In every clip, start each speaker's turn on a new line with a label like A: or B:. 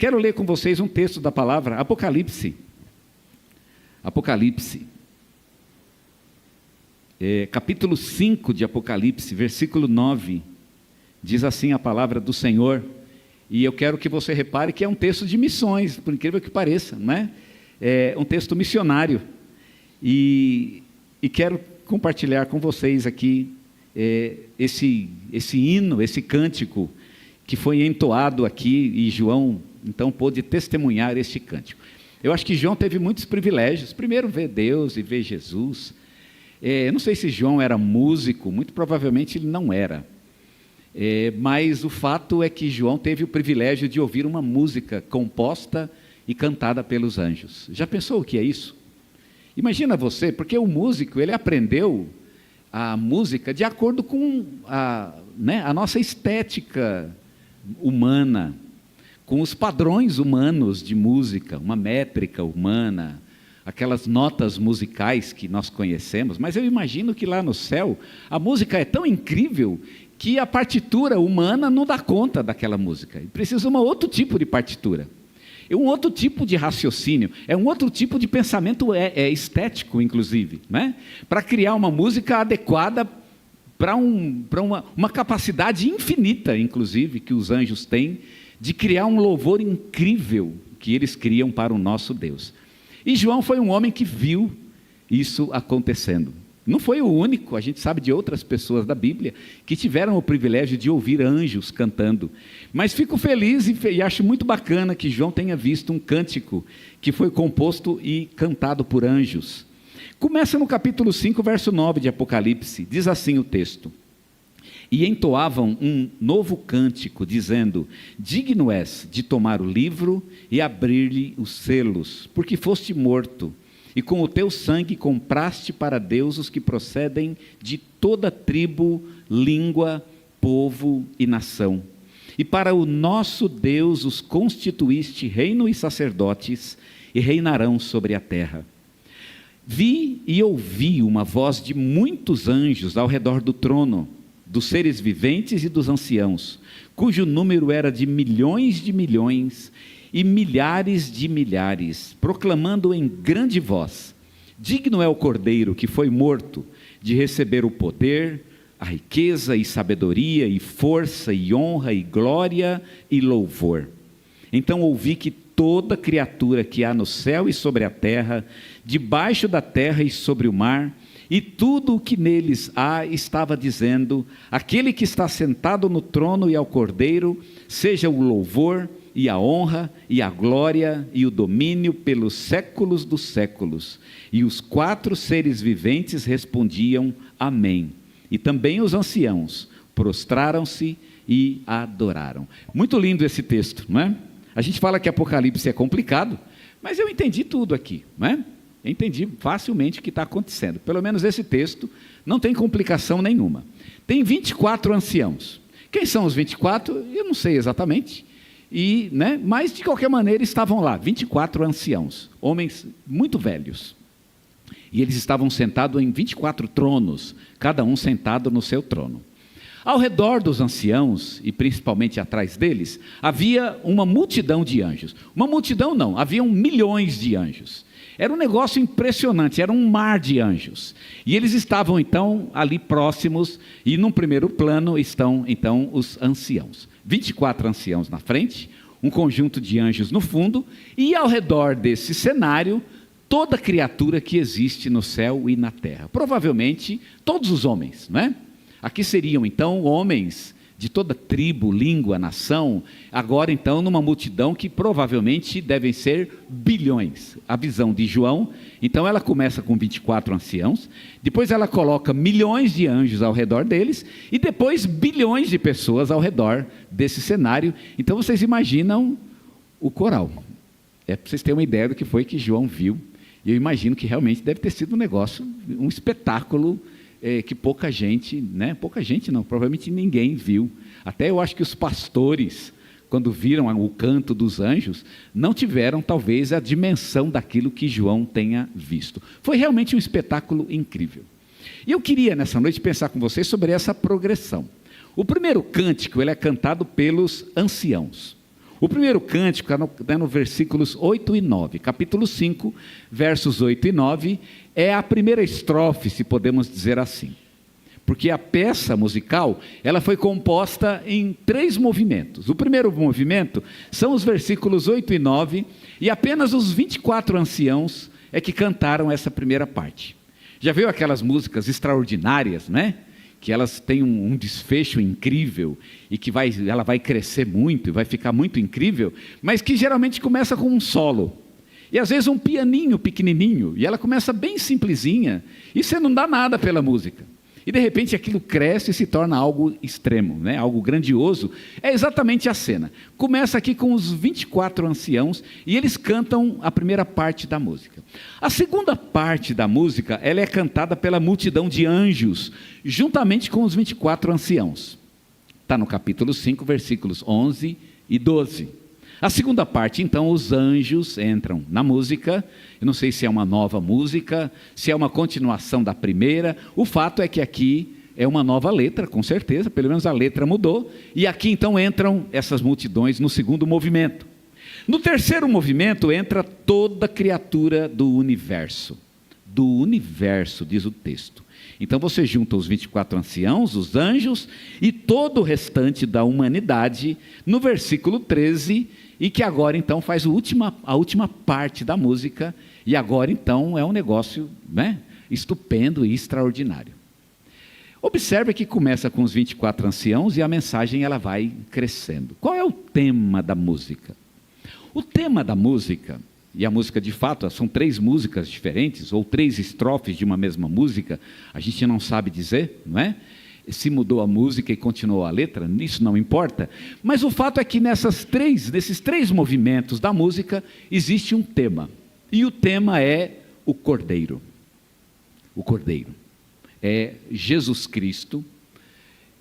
A: quero ler com vocês um texto da palavra, Apocalipse. Apocalipse. Capítulo 5 de Apocalipse, versículo 9. Diz assim a palavra do Senhor. E eu quero que você repare que é um texto de missões, por incrível que pareça, não é? É um texto missionário. E quero compartilhar com vocês aqui esse hino, esse cântico que foi entoado aqui, e João então pôde testemunhar este cântico. Eu acho que João teve muitos privilégios. Primeiro, ver Deus e ver Jesus. Eu não sei se João era músico, muito provavelmente ele não era. Mas o fato é que João teve o privilégio de ouvir uma música composta e cantada pelos anjos. Já pensou o que é isso? Imagina você, porque o músico, ele aprendeu a música de acordo com a nossa estética humana, com os padrões humanos de música, uma métrica humana, aquelas notas musicais que nós conhecemos. Mas eu imagino que lá no céu, a música é tão incrível que a partitura humana não dá conta daquela música. Precisa de um outro tipo de partitura. É um outro tipo de raciocínio, é um outro tipo de pensamento estético, inclusive, né? Para criar uma música adequada para uma capacidade infinita, inclusive, que os anjos têm, de criar um louvor incrível que eles criam para o nosso Deus. E João foi um homem que viu isso acontecendo. Não foi o único, a gente sabe de outras pessoas da Bíblia que tiveram o privilégio de ouvir anjos cantando. Mas fico feliz e acho muito bacana que João tenha visto um cântico que foi composto e cantado por anjos. Começa no capítulo 5, verso 9 de Apocalipse, diz assim o texto: e entoavam um novo cântico, dizendo: digno és de tomar o livro e abrir-lhe os selos, porque foste morto, e com o teu sangue compraste para Deus os que procedem de toda tribo, língua, povo e nação. E para o nosso Deus os constituíste reino e sacerdotes, e reinarão sobre a terra. Vi e ouvi uma voz de muitos anjos ao redor do trono, dos seres viventes e dos anciãos, cujo número era de milhões e milhares de milhares, proclamando em grande voz: digno é o Cordeiro que foi morto de receber o poder, a riqueza e sabedoria e força e honra e glória e louvor. Então ouvi que toda criatura que há no céu e sobre a terra, debaixo da terra e sobre o mar, e tudo o que neles há, estava dizendo: aquele que está sentado no trono e ao Cordeiro, seja o louvor e a honra e a glória e o domínio pelos séculos dos séculos. E os 4 seres viventes respondiam: amém. E também os anciãos prostraram-se e adoraram. Muito lindo esse texto, não é? A gente fala que Apocalipse é complicado, mas eu entendi tudo aqui, não é? Eu entendi facilmente o que está acontecendo. Pelo menos esse texto não tem complicação nenhuma. Tem 24 anciãos. Quem são os 24? Eu não sei exatamente. Mas de qualquer maneira estavam lá, 24 anciãos, homens muito velhos. E eles estavam sentados em 24 tronos, cada um sentado no seu trono. Ao redor dos anciãos, e principalmente atrás deles, havia uma multidão de anjos. Uma multidão não, haviam milhões de anjos. Era um negócio impressionante, era um mar de anjos. E eles estavam então ali próximos, e num primeiro plano estão então os anciãos. 24 anciãos na frente, um conjunto de anjos no fundo, e ao redor desse cenário, toda criatura que existe no céu e na terra. Provavelmente todos os homens, não é? Aqui seriam então homens de toda tribo, língua, nação, agora então numa multidão que provavelmente devem ser bilhões. A visão de João, então ela começa com 24 anciãos, depois ela coloca milhões de anjos ao redor deles, e depois bilhões de pessoas ao redor desse cenário. Então vocês imaginam o coral. Para vocês terem uma ideia do que foi que João viu, e eu imagino que realmente deve ter sido um negócio, um espetáculo, que pouca gente não, provavelmente ninguém viu. Até eu acho que os pastores, quando viram o canto dos anjos, não tiveram talvez a dimensão daquilo que João tenha visto. Foi realmente um espetáculo incrível. E eu queria nessa noite pensar com vocês sobre essa progressão. O primeiro cântico ele é cantado pelos anciãos. O primeiro cântico está no versículos 8 e 9. Capítulo 5, versos 8 e 9, é a primeira estrofe, se podemos dizer assim. Porque a peça musical, ela foi composta em 3 movimentos. O primeiro movimento são os versículos 8 e 9, e apenas os 24 anciãos é que cantaram essa primeira parte. Já viu aquelas músicas extraordinárias, né? Que elas têm um desfecho incrível e que ela vai crescer muito e vai ficar muito incrível, mas que geralmente começa com um solo. E às vezes um pianinho pequenininho, e ela começa bem simplesinha, e você não dá nada pela música. E de repente aquilo cresce e se torna algo extremo, né? Algo grandioso. É exatamente a cena. Começa aqui com os 24 anciãos e eles cantam a primeira parte da música. A segunda parte da música, ela é cantada pela multidão de anjos, juntamente com os 24 anciãos. Está no capítulo 5, versículos 11 e 12. A segunda parte, então, os anjos entram na música. Eu não sei se é uma nova música, se é uma continuação da primeira. O fato é que aqui é uma nova letra, com certeza, pelo menos a letra mudou. E aqui, então, entram essas multidões no segundo movimento. No terceiro movimento, entra toda criatura do universo. Do universo, diz o texto. Então você junta os 24 anciãos, os anjos e todo o restante da humanidade no versículo 13, e que agora então faz a última parte da música, e agora então é um negócio, né, estupendo e extraordinário. Observe que começa com os 24 anciãos e a mensagem ela vai crescendo. Qual é o tema da música? O tema da música, e a música de fato, são 3 músicas diferentes, ou 3 estrofes de uma mesma música, a gente não sabe dizer, não é? Se mudou a música e continuou a letra, isso não importa, mas o fato é que nesses 3 movimentos da música, existe um tema, e o tema é o Cordeiro. O Cordeiro é Jesus Cristo,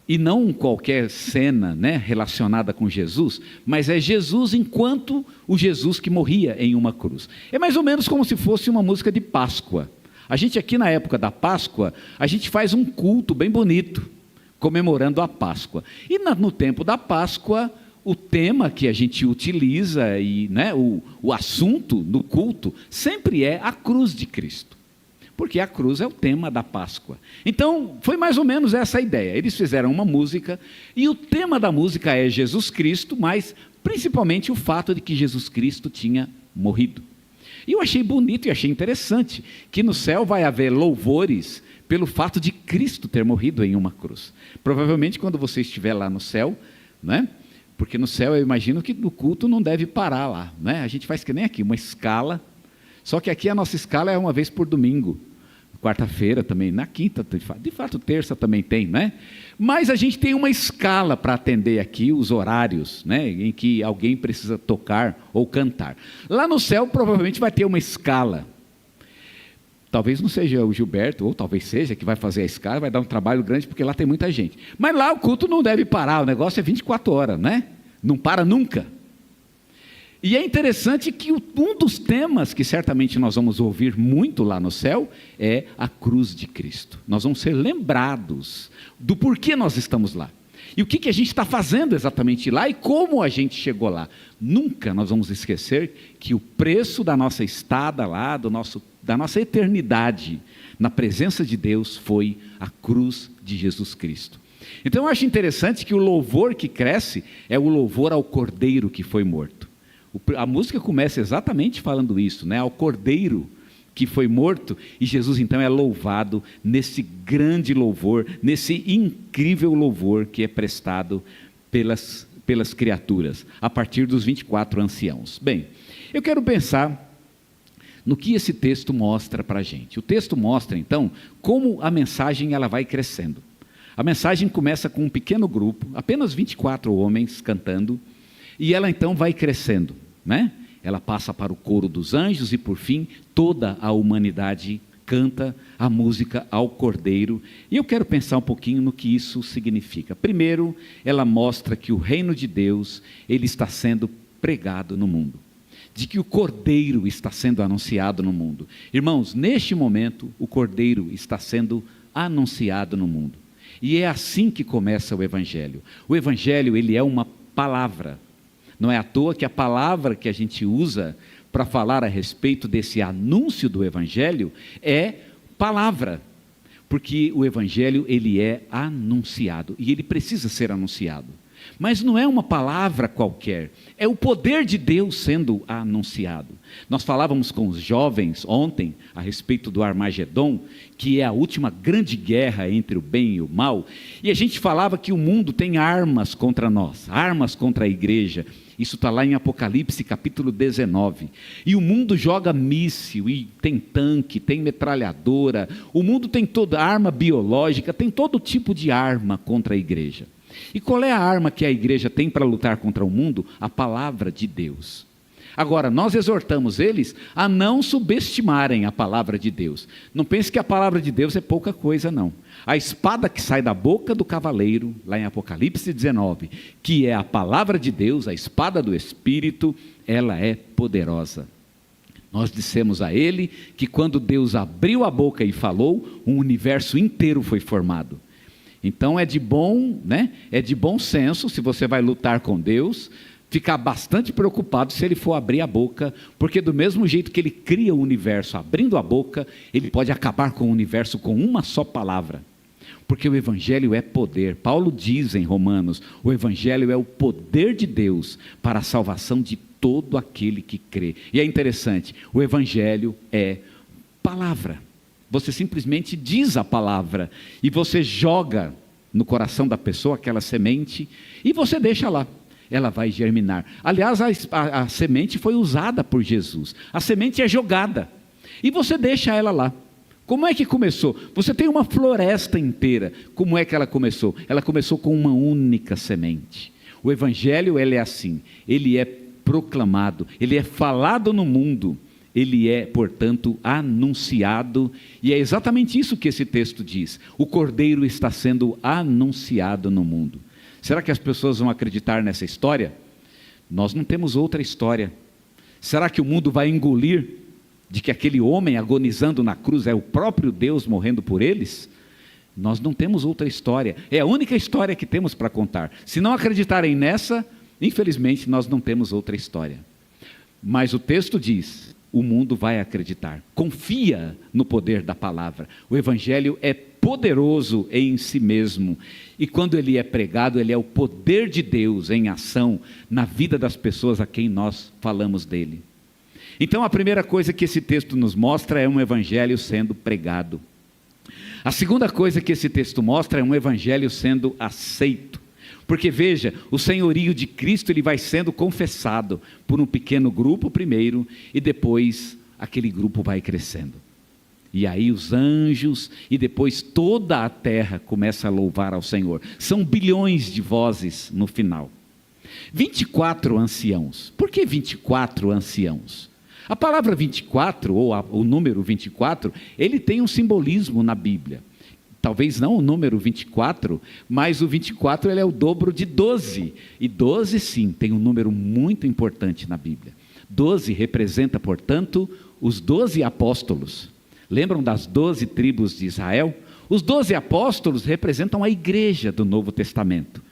A: e não qualquer cena, né, relacionada com Jesus, mas é Jesus enquanto o Jesus que morria em uma cruz. É mais ou menos como se fosse uma música de Páscoa. A gente aqui na época da Páscoa, a gente faz um culto bem bonito, comemorando a Páscoa. E no tempo da Páscoa, o tema que a gente utiliza, e, né, o assunto do culto, sempre é a cruz de Cristo. Porque a cruz é o tema da Páscoa. Então, foi mais ou menos essa a ideia. Eles fizeram uma música, e o tema da música é Jesus Cristo, mas principalmente o fato de que Jesus Cristo tinha morrido. E eu achei bonito e achei interessante, que no céu vai haver louvores pelo fato de Cristo ter morrido em uma cruz. Provavelmente quando você estiver lá no céu, né? Porque no céu eu imagino que o culto não deve parar lá, né? A gente faz que nem aqui, uma escala, só que aqui a nossa escala é uma vez por domingo. Quarta-feira também, na quinta, de fato terça também tem, né? Mas a gente tem uma escala para atender aqui os horários, né, em que alguém precisa tocar ou cantar. Lá no céu provavelmente vai ter uma escala. Talvez não seja o Gilberto, ou talvez seja, que vai fazer a escala, vai dar um trabalho grande, porque lá tem muita gente. Mas lá o culto não deve parar, o negócio é 24 horas, né? Não para nunca. E é interessante que um dos temas que certamente nós vamos ouvir muito lá no céu é a cruz de Cristo. Nós vamos ser lembrados do porquê nós estamos lá. E o que a gente está fazendo exatamente lá e como a gente chegou lá. Nunca nós vamos esquecer que o preço da nossa estada lá, da nossa eternidade na presença de Deus foi a cruz de Jesus Cristo. Então eu acho interessante que o louvor que cresce é o louvor ao Cordeiro que foi morto. A música começa exatamente falando isso, né? Ao Cordeiro que foi morto, e Jesus então é louvado nesse grande louvor, nesse incrível louvor que é prestado pelas criaturas, a partir dos 24 anciãos. Bem, eu quero pensar no que esse texto mostra para a gente. O texto mostra então como a mensagem ela vai crescendo. A mensagem começa com um pequeno grupo, apenas 24 homens cantando, e ela então vai crescendo, né? Ela passa para o coro dos anjos e por fim toda a humanidade canta a música ao Cordeiro. E eu quero pensar um pouquinho no que isso significa. Primeiro, ela mostra que o reino de Deus, ele está sendo pregado no mundo. De que o Cordeiro está sendo anunciado no mundo. Irmãos, neste momento o Cordeiro está sendo anunciado no mundo. E é assim que começa o Evangelho. O Evangelho, ele é uma palavra. Não é à toa que a palavra que a gente usa para falar a respeito desse anúncio do Evangelho é palavra, porque o Evangelho ele é anunciado e ele precisa ser anunciado. Mas não é uma palavra qualquer, é o poder de Deus sendo anunciado. Nós falávamos com os jovens ontem a respeito do Armagedon, que é a última grande guerra entre o bem e o mal, e a gente falava que o mundo tem armas contra nós, armas contra a igreja. Isso está lá em Apocalipse capítulo 19, e o mundo joga míssil, e tem tanque, tem metralhadora, o mundo tem toda arma biológica, tem todo tipo de arma contra a igreja. E qual é a arma que a igreja tem para lutar contra o mundo? A palavra de Deus. Agora, nós exortamos eles a não subestimarem a palavra de Deus. Não pense que a palavra de Deus é pouca coisa, não. A espada que sai da boca do cavaleiro, lá em Apocalipse 19, que é a palavra de Deus, a espada do Espírito, ela é poderosa. Nós dissemos a ele que quando Deus abriu a boca e falou, um universo inteiro foi formado. Então é de bom senso, se você vai lutar com Deus, ficar bastante preocupado se ele for abrir a boca, porque do mesmo jeito que ele cria o universo abrindo a boca, ele pode acabar com o universo com uma só palavra, porque o Evangelho é poder. Paulo diz em Romanos, o Evangelho é o poder de Deus para a salvação de todo aquele que crê. E é interessante, o Evangelho é palavra. Você simplesmente diz a palavra e você joga no coração da pessoa aquela semente e você deixa lá, ela vai germinar. Aliás, a semente foi usada por Jesus, a semente é jogada e você deixa ela lá. Como é que começou? Você tem uma floresta inteira. Como é que ela começou? Ela começou com uma única semente. O Evangelho ele é assim, ele é proclamado, ele é falado no mundo, ele é, portanto, anunciado, e é exatamente isso que esse texto diz. O Cordeiro está sendo anunciado no mundo. Será que as pessoas vão acreditar nessa história? Nós não temos outra história. Será que o mundo vai engolir de que aquele homem agonizando na cruz é o próprio Deus morrendo por eles? Nós não temos outra história. É a única história que temos para contar. Se não acreditarem nessa, infelizmente nós não temos outra história. Mas o texto diz, o mundo vai acreditar. Confia no poder da palavra. O Evangelho é poderoso em si mesmo. E quando ele é pregado, ele é o poder de Deus em ação na vida das pessoas a quem nós falamos dele. Então a primeira coisa que esse texto nos mostra é um Evangelho sendo pregado. A segunda coisa que esse texto mostra é um Evangelho sendo aceito. Porque veja, o senhorio de Cristo ele vai sendo confessado por um pequeno grupo primeiro e depois aquele grupo vai crescendo. E aí os anjos e depois toda a terra começa a louvar ao Senhor. São bilhões de vozes no final. 24 anciãos. Por que 24 anciãos? A palavra 24 ou o número 24, ele tem um simbolismo na Bíblia. Talvez não o número 24, mas o 24 ele é o dobro de 12. E 12 sim, tem um número muito importante na Bíblia. 12 representa, portanto, os 12 apóstolos. Lembram das 12 tribos de Israel? Os 12 apóstolos representam a igreja do Novo Testamento.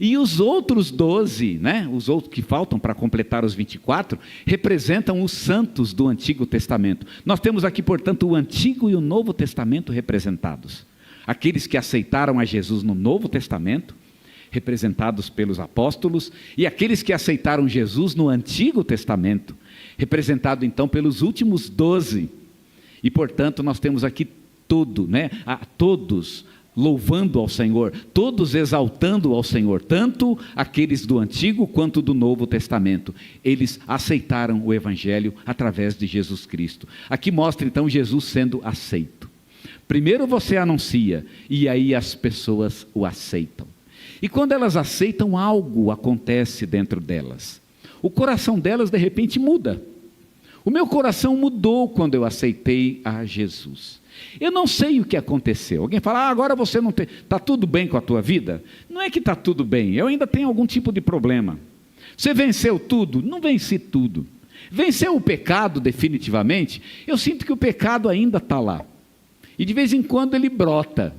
A: E os outros 12, os outros que faltam para completar os 24, representam os santos do Antigo Testamento. Nós temos aqui, portanto, o Antigo e o Novo Testamento representados. Aqueles que aceitaram a Jesus no Novo Testamento, representados pelos apóstolos, e aqueles que aceitaram Jesus no Antigo Testamento, representado então pelos últimos 12. E portanto nós temos aqui todos louvando ao Senhor, todos exaltando ao Senhor, tanto aqueles do Antigo quanto do Novo Testamento. Eles aceitaram o Evangelho através de Jesus Cristo. Aqui mostra então Jesus sendo aceito. Primeiro você anuncia, e aí as pessoas o aceitam. E quando elas aceitam, algo acontece dentro delas. O coração delas de repente muda. O meu coração mudou quando eu aceitei a Jesus. Eu não sei o que aconteceu. Alguém fala, agora você não tem, está tudo bem com a tua vida? Não é que está tudo bem, eu ainda tenho algum tipo de problema. Você venceu tudo? Não venci tudo. Venceu o pecado definitivamente? Eu sinto que o pecado ainda está lá. E de vez em quando ele brota.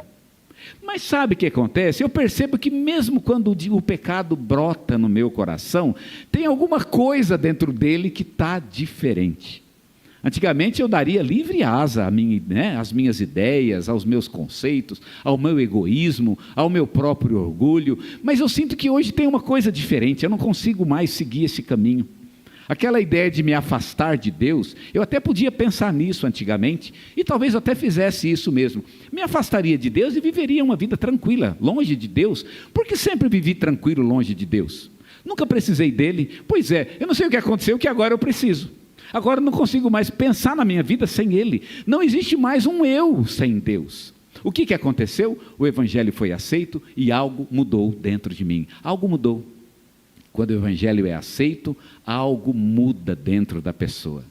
A: Mas sabe o que acontece? Eu percebo que mesmo quando o pecado brota no meu coração, tem alguma coisa dentro dele que está diferente. Antigamente eu daria livre asa às minhas ideias, aos meus conceitos, ao meu egoísmo, ao meu próprio orgulho, mas eu sinto que hoje tem uma coisa diferente, eu não consigo mais seguir esse caminho. Aquela ideia de me afastar de Deus, eu até podia pensar nisso antigamente, e talvez eu até fizesse isso mesmo. Me afastaria de Deus e viveria uma vida tranquila, longe de Deus, porque sempre vivi tranquilo longe de Deus. Nunca precisei dele, pois é, eu não sei o que aconteceu, que agora eu preciso. Agora eu não consigo mais pensar na minha vida sem Ele. Não existe mais um eu sem Deus. O que aconteceu? O Evangelho foi aceito e algo mudou dentro de mim. Algo mudou. Quando o Evangelho é aceito, algo muda dentro da pessoa.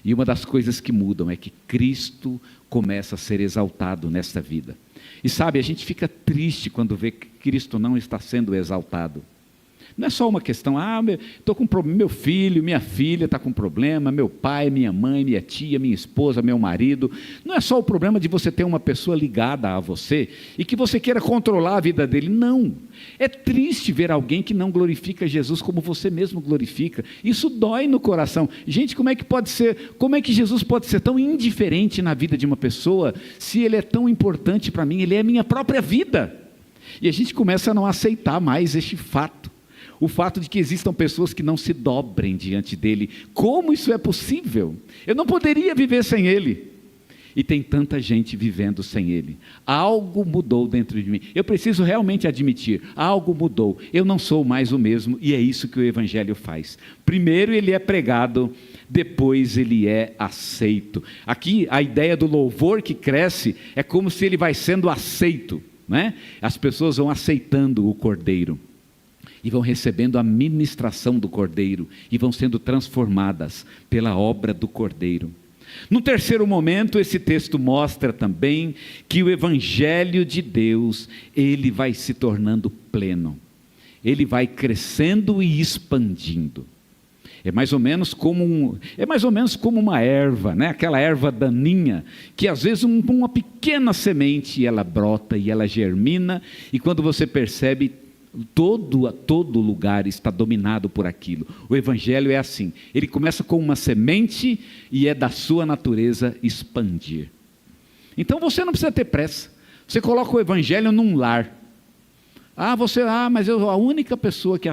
A: E uma das coisas que mudam é que Cristo começa a ser exaltado nesta vida. E sabe, a gente fica triste quando vê que Cristo não está sendo exaltado. Não é só uma questão, estou com problema, meu filho, minha filha está com problema, meu pai, minha mãe, minha tia, minha esposa, meu marido. Não é só o problema de você ter uma pessoa ligada a você e que você queira controlar a vida dele. Não. É triste ver alguém que não glorifica Jesus como você mesmo glorifica. Isso dói no coração. Gente, como é que Jesus pode ser tão indiferente na vida de uma pessoa se ele é tão importante para mim? Ele é a minha própria vida. E a gente começa a não aceitar mais este fato. O fato de que existam pessoas que não se dobrem diante dele. Como isso é possível? Eu não poderia viver sem ele. E tem tanta gente vivendo sem ele. Algo mudou dentro de mim. Eu preciso realmente admitir, algo mudou. Eu não sou mais o mesmo e é isso que o Evangelho faz. Primeiro ele é pregado, depois ele é aceito. Aqui a ideia do louvor que cresce é como se ele vai sendo aceito, né? As pessoas vão aceitando o Cordeiro. E vão recebendo a ministração do Cordeiro, e vão sendo transformadas pela obra do Cordeiro. No terceiro momento, esse texto mostra também que o Evangelho de Deus, ele vai se tornando pleno, ele vai crescendo e expandindo. É mais ou menos como uma erva, né? Aquela erva daninha, que às vezes uma pequena semente, ela brota e ela germina, e quando você percebe, todo lugar está dominado por aquilo. O Evangelho é assim, ele começa com uma semente e é da sua natureza expandir. Então você não precisa ter pressa, você coloca o Evangelho num lar. Mas a única pessoa que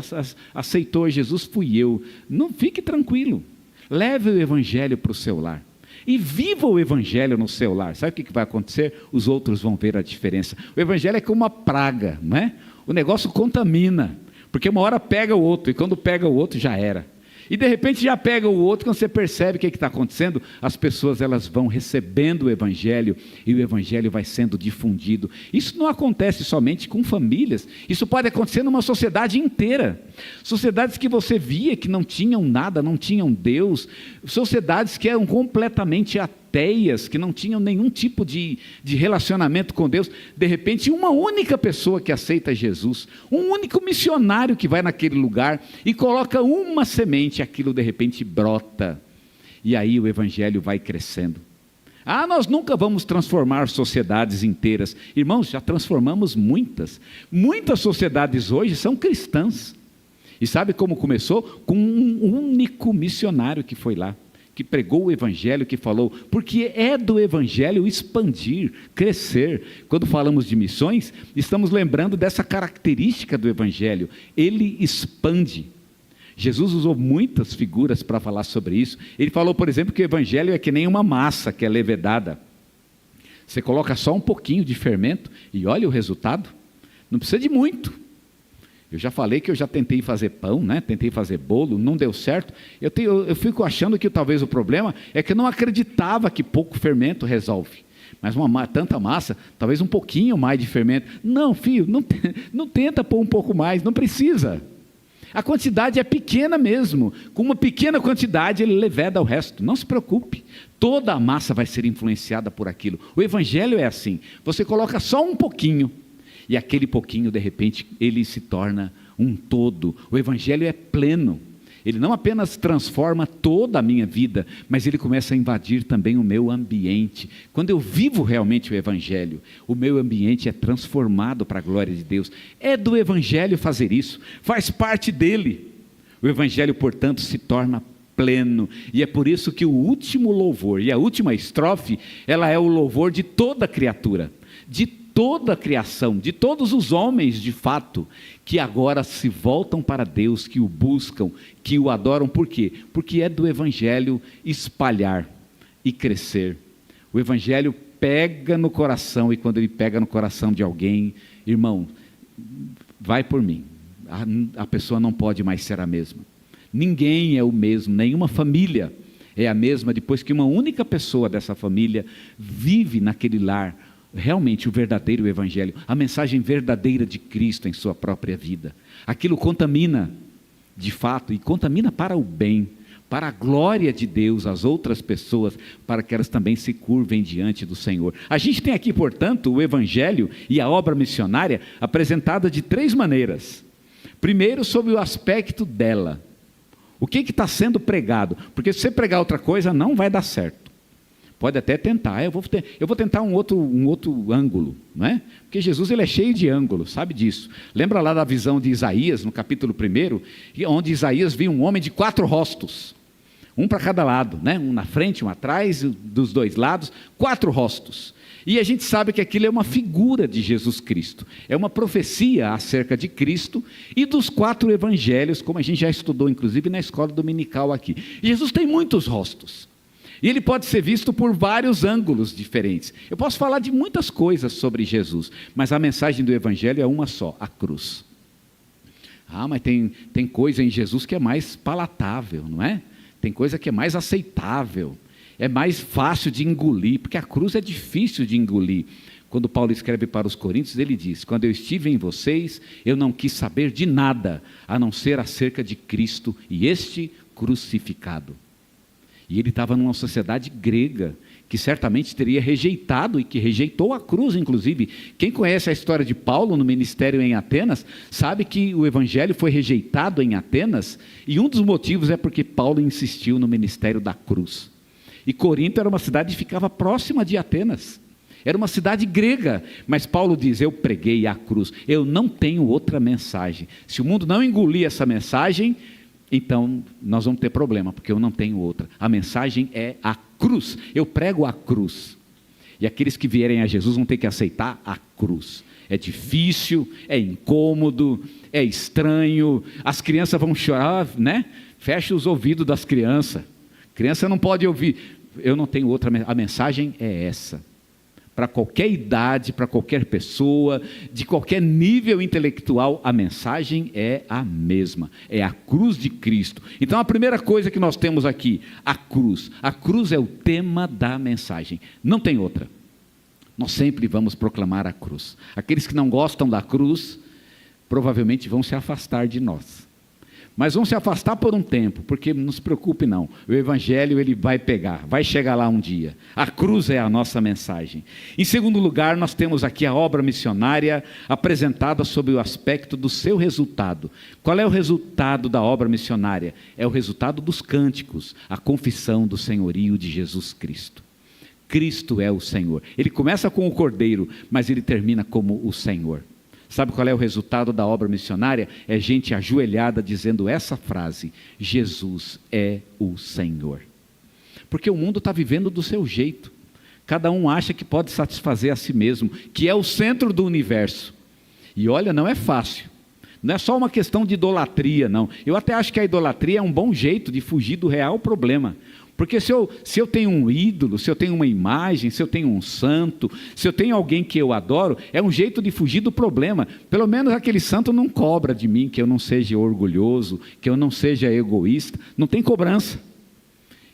A: aceitou Jesus fui eu. Não, fique tranquilo, leve o Evangelho para o seu lar. E viva o Evangelho no seu lar. Sabe o que vai acontecer? Os outros vão ver a diferença. O Evangelho é como uma praga, não é? O negócio contamina, porque uma hora pega o outro, e quando pega o outro já era. E de repente já pega o outro, quando você percebe o que está acontecendo, as pessoas elas vão recebendo o Evangelho, e o Evangelho vai sendo difundido. Isso não acontece somente com famílias, isso pode acontecer numa sociedade inteira. Sociedades que você via que não tinham nada, não tinham Deus, sociedades que eram completamente ateias, que não tinham nenhum tipo de relacionamento com Deus. De repente uma única pessoa que aceita Jesus, um único missionário que vai naquele lugar e coloca uma semente, aquilo de repente brota, e aí o Evangelho vai crescendo. Nós nunca vamos transformar sociedades inteiras. Irmãos, já transformamos muitas sociedades hoje são cristãs. E sabe como começou? Com um único missionário que foi lá, que pregou o Evangelho, que falou, porque é do Evangelho expandir, crescer. Quando falamos de missões, estamos lembrando dessa característica do Evangelho, ele expande. Jesus usou muitas figuras para falar sobre isso. Ele falou, por exemplo, que o Evangelho é que nem uma massa que é levedada. Você coloca só um pouquinho de fermento e olha o resultado, não precisa de muito. Eu já falei que eu já tentei fazer pão, né? Tentei fazer bolo, não deu certo. Eu fico achando que talvez o problema é que eu não acreditava que pouco fermento resolve. Mas tanta massa, talvez um pouquinho mais de fermento. Não, filho, não tenta pôr um pouco mais, não precisa. A quantidade é pequena mesmo. Com uma pequena quantidade ele leveda o resto. Não se preocupe. Toda a massa vai ser influenciada por aquilo. O Evangelho é assim. Você coloca só um pouquinho. E aquele pouquinho, de repente, ele se torna um todo. O Evangelho é pleno. Ele não apenas transforma toda a minha vida, mas ele começa a invadir também o meu ambiente. Quando eu vivo realmente o Evangelho, o meu ambiente é transformado para a glória de Deus. É do Evangelho fazer isso, faz parte dele. O Evangelho, portanto, se torna pleno, e é por isso que o último louvor e a última estrofe, ela é o louvor de toda criatura, de toda a criação, de todos os homens de fato, que agora se voltam para Deus, que o buscam, que o adoram. Por quê? Porque é do Evangelho espalhar e crescer. O Evangelho pega no coração, e quando ele pega no coração de alguém, irmão, vai por mim, a pessoa não pode mais ser a mesma. Ninguém é o mesmo, nenhuma família é a mesma depois que uma única pessoa dessa família vive naquele lar realmente o verdadeiro Evangelho, a mensagem verdadeira de Cristo em sua própria vida. Aquilo contamina, de fato, e contamina para o bem, para a glória de Deus, as outras pessoas, para que elas também se curvem diante do Senhor. A gente tem aqui, portanto, o Evangelho e a obra missionária apresentada de 3 maneiras. Primeiro, sob o aspecto dela. O que está sendo pregado? Porque se você pregar outra coisa, não vai dar certo. Pode até tentar, eu vou tentar um outro ângulo, não é? Porque Jesus, ele é cheio de ângulos, sabe disso. Lembra lá da visão de Isaías, no capítulo 1, onde Isaías viu um homem de 4 rostos, um para cada lado, né? Um na frente, um atrás, dos 2 lados, 4 rostos. E a gente sabe que aquilo é uma figura de Jesus Cristo, é uma profecia acerca de Cristo e dos 4 evangelhos, como a gente já estudou, inclusive na escola dominical aqui. Jesus tem muitos rostos. E ele pode ser visto por vários ângulos diferentes. Eu posso falar de muitas coisas sobre Jesus, mas a mensagem do Evangelho é uma só, a cruz. Mas tem coisa em Jesus que é mais palatável, não é? Tem coisa que é mais aceitável, é mais fácil de engolir, porque a cruz é difícil de engolir. Quando Paulo escreve para os Coríntios, ele diz: quando eu estive em vocês, eu não quis saber de nada, a não ser acerca de Cristo e este crucificado. E ele estava numa sociedade grega, que certamente teria rejeitado, e que rejeitou a cruz, inclusive. Quem conhece a história de Paulo no ministério em Atenas, sabe que o Evangelho foi rejeitado em Atenas, e um dos motivos é porque Paulo insistiu no ministério da cruz. E Corinto era uma cidade que ficava próxima de Atenas, era uma cidade grega, mas Paulo diz: eu preguei a cruz, eu não tenho outra mensagem. Se o mundo não engolir essa mensagem, então nós vamos ter problema, porque eu não tenho outra. A mensagem é a cruz, eu prego a cruz, e aqueles que vierem a Jesus vão ter que aceitar a cruz. É difícil, é incômodo, é estranho, as crianças vão chorar, né? Fecha os ouvidos das crianças, criança não pode ouvir. Eu não tenho outra, a mensagem é essa. Para qualquer idade, para qualquer pessoa, de qualquer nível intelectual, a mensagem é a mesma, é a cruz de Cristo. Então a primeira coisa que nós temos aqui, a cruz é o tema da mensagem, não tem outra. Nós sempre vamos proclamar a cruz. Aqueles que não gostam da cruz, provavelmente vão se afastar de nós. Mas vão se afastar por um tempo, porque não se preocupe não, o Evangelho ele vai pegar, vai chegar lá um dia. A cruz é a nossa mensagem. Em segundo lugar, nós temos aqui a obra missionária apresentada sob o aspecto do seu resultado. Qual é o resultado da obra missionária? É o resultado dos cânticos, a confissão do senhorio de Jesus Cristo. Cristo é o Senhor. Ele começa com o Cordeiro, mas ele termina como o Senhor. Sabe qual é o resultado da obra missionária? É gente ajoelhada dizendo essa frase: Jesus é o Senhor. Porque o mundo está vivendo do seu jeito. Cada um acha que pode satisfazer a si mesmo, que é o centro do universo. E olha, não é fácil. Não é só uma questão de idolatria, não. Eu até acho que a idolatria é um bom jeito de fugir do real problema. Porque se eu tenho um ídolo, se eu tenho uma imagem, se eu tenho um santo, se eu tenho alguém que eu adoro, é um jeito de fugir do problema. Pelo menos aquele santo não cobra de mim que eu não seja orgulhoso, que eu não seja egoísta. Não tem cobrança.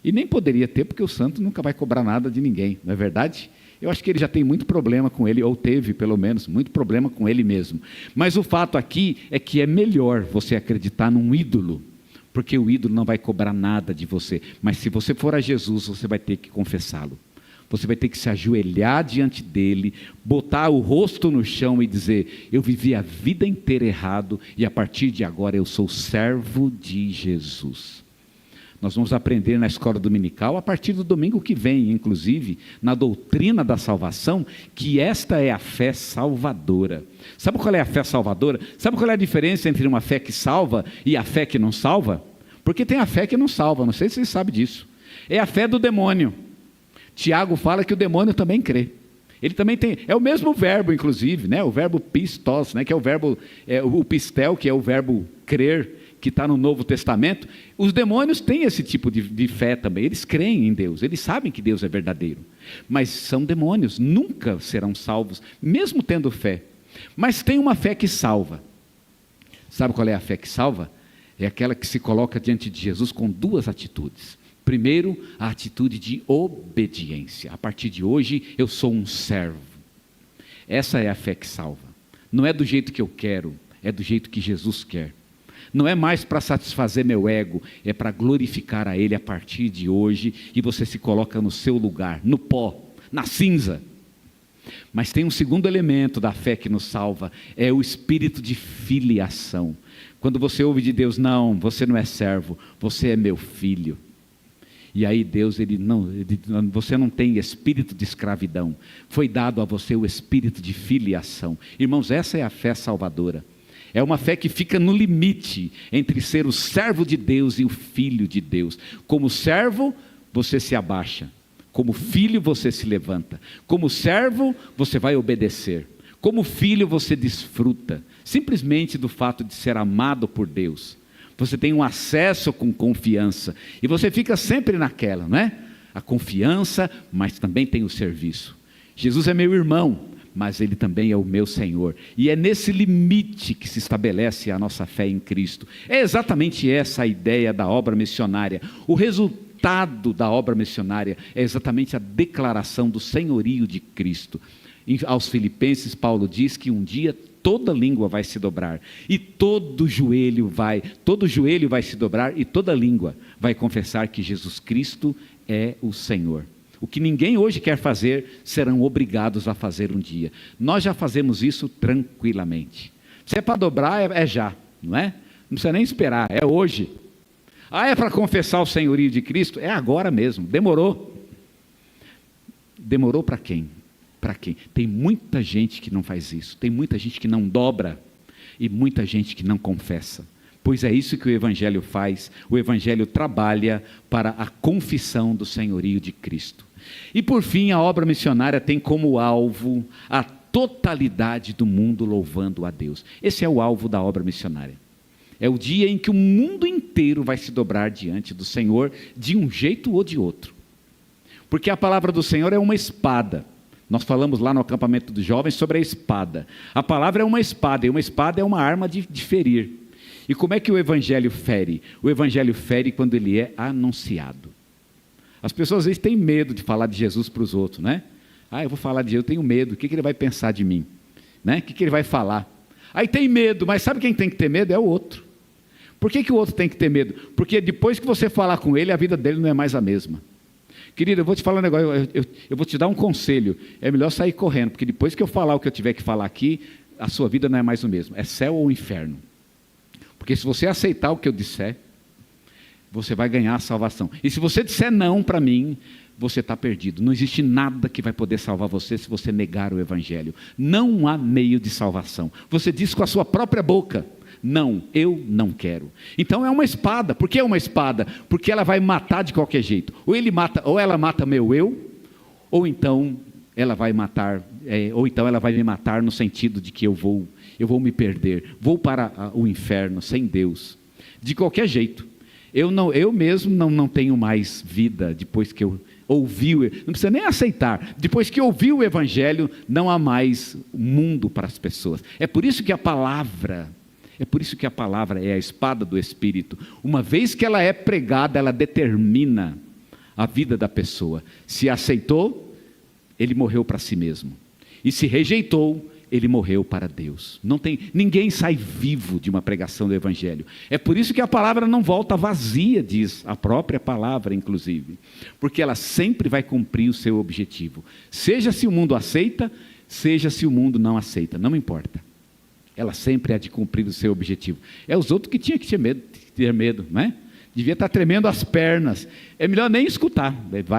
A: E nem poderia ter, porque o santo nunca vai cobrar nada de ninguém, não é verdade? Eu acho que ele já tem muito problema com ele, ou teve pelo menos muito problema com ele mesmo. Mas o fato aqui é que é melhor você acreditar num ídolo, porque o ídolo não vai cobrar nada de você. Mas se você for a Jesus, você vai ter que confessá-lo. Você vai ter que se ajoelhar diante dele, botar o rosto no chão e dizer: eu vivi a vida inteira errado e a partir de agora eu sou servo de Jesus. Nós vamos aprender na escola dominical, a partir do domingo que vem, inclusive, na doutrina da salvação, que esta é a fé salvadora. Sabe qual é a fé salvadora? Sabe qual é a diferença entre uma fé que salva e a fé que não salva? Porque tem a fé que não salva, não sei se vocês sabem disso. É a fé do demônio. Tiago fala que o demônio também crê. Ele também tem, é o mesmo verbo, inclusive, né? O verbo pistos, né? Que é o verbo, o pistel, que é o verbo crer, que está no Novo Testamento. Os demônios têm esse tipo de fé também, eles creem em Deus, eles sabem que Deus é verdadeiro, mas são demônios, nunca serão salvos, mesmo tendo fé. Mas tem uma fé que salva. Sabe qual é a fé que salva? É aquela que se coloca diante de Jesus com duas atitudes. Primeiro, a atitude de obediência. A partir de hoje eu sou um servo. Essa é a fé que salva. Não é do jeito que eu quero, é do jeito que Jesus quer. Não é mais para satisfazer meu ego, é para glorificar a Ele a partir de hoje, e você se coloca no seu lugar, no pó, na cinza. Mas tem um segundo elemento da fé que nos salva, é o espírito de filiação. Quando você ouve de Deus: não, você não é servo, você é meu filho. E aí Deus, você não tem espírito de escravidão, foi dado a você o espírito de filiação. Irmãos, essa é a fé salvadora. É uma fé que fica no limite entre ser o servo de Deus e o filho de Deus. Como servo, você se abaixa. Como filho, você se levanta. Como servo, você vai obedecer. Como filho, você desfruta simplesmente do fato de ser amado por Deus. Você tem um acesso com confiança. E você fica sempre naquela, não é? A confiança, mas também tem o serviço. Jesus é meu irmão, mas Ele também é o meu Senhor, e é nesse limite que se estabelece a nossa fé em Cristo. É exatamente essa a ideia da obra missionária. O resultado da obra missionária é exatamente a declaração do senhorio de Cristo. Aos Filipenses, Paulo diz que um dia toda língua vai se dobrar, e todo joelho vai se dobrar, e toda língua vai confessar que Jesus Cristo é o Senhor. O que ninguém hoje quer fazer, serão obrigados a fazer um dia. Nós já fazemos isso tranquilamente. Se é para dobrar, é já, não é? Não precisa nem esperar, é hoje. É para confessar o senhorio de Cristo? É agora mesmo, demorou. Demorou para quem? Para quem? Tem muita gente que não faz isso, tem muita gente que não dobra, e muita gente que não confessa. Pois é isso que o Evangelho faz. O Evangelho trabalha para a confissão do senhorio de Cristo. E por fim, a obra missionária tem como alvo a totalidade do mundo louvando a Deus. Esse é o alvo da obra missionária. É o dia em que o mundo inteiro vai se dobrar diante do Senhor, de um jeito ou de outro. Porque a palavra do Senhor é uma espada. Nós falamos lá no acampamento dos jovens sobre a espada. A palavra é uma espada, e uma espada é uma arma de ferir. E como é que o Evangelho fere? O Evangelho fere quando ele é anunciado. As pessoas às vezes têm medo de falar de Jesus para os outros, né? Eu vou falar de Jesus, eu tenho medo, o que ele vai pensar de mim? Né? O que ele vai falar? Aí tem medo, mas sabe quem tem que ter medo? É o outro. Por que o outro tem que ter medo? Porque depois que você falar com ele, a vida dele não é mais a mesma. Querido, eu vou te falar um negócio, eu vou te dar um conselho, é melhor sair correndo, porque depois que eu falar o que eu tiver que falar aqui, a sua vida não é mais o mesmo, é céu ou inferno. Porque se você aceitar o que eu disser, você vai ganhar a salvação. E se você disser não para mim, você está perdido. Não existe nada que vai poder salvar você se você negar o Evangelho. Não há meio de salvação. Você diz com a sua própria boca: não, eu não quero. Então é uma espada. Por que é uma espada? Porque ela vai matar de qualquer jeito. Ou ela mata meu eu, ou então ela vai matar, ela vai me matar no sentido de que eu vou me perder, vou para o inferno sem Deus. De qualquer jeito. Eu mesmo não tenho mais vida depois que eu ouvi, não precisa nem aceitar, depois que ouvi o Evangelho, não há mais mundo para as pessoas. É por isso que a palavra é a espada do Espírito. Uma vez que ela é pregada, ela determina a vida da pessoa. Se aceitou, ele morreu para si mesmo. E se rejeitou, ele morreu para Deus. Ninguém sai vivo de uma pregação do Evangelho. É por isso que a palavra não volta vazia, diz a própria palavra, inclusive. Porque ela sempre vai cumprir o seu objetivo. Seja se o mundo aceita, seja se o mundo não aceita, não importa. Ela sempre há de cumprir o seu objetivo. É os outros que tinham que ter medo, né? Devia estar tremendo as pernas. É melhor nem escutar,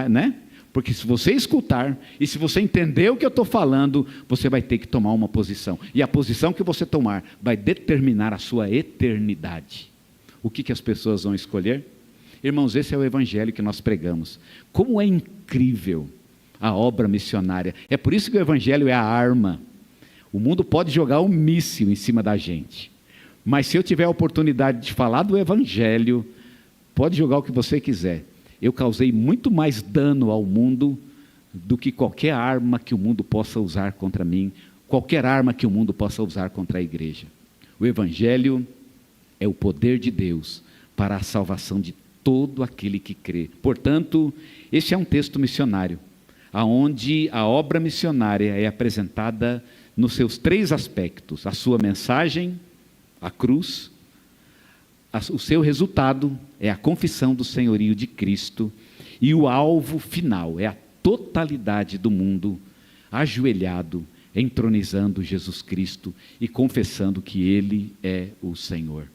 A: né? Porque se você escutar, e se você entender o que eu estou falando, você vai ter que tomar uma posição. E a posição que você tomar vai determinar a sua eternidade. O que as pessoas vão escolher? Irmãos, esse é o Evangelho que nós pregamos. Como é incrível a obra missionária. É por isso que o Evangelho é a arma. O mundo pode jogar um míssil em cima da gente. Mas se eu tiver a oportunidade de falar do Evangelho, pode jogar o que você quiser. Eu causei muito mais dano ao mundo do que qualquer arma que o mundo possa usar contra mim, qualquer arma que o mundo possa usar contra a igreja. O Evangelho é o poder de Deus para a salvação de todo aquele que crê. Portanto, esse é um texto missionário, onde a obra missionária é apresentada nos seus 3 aspectos: a sua mensagem, a cruz, o seu resultado é a confissão do senhorio de Cristo, e o alvo final é a totalidade do mundo ajoelhado, entronizando Jesus Cristo e confessando que Ele é o Senhor.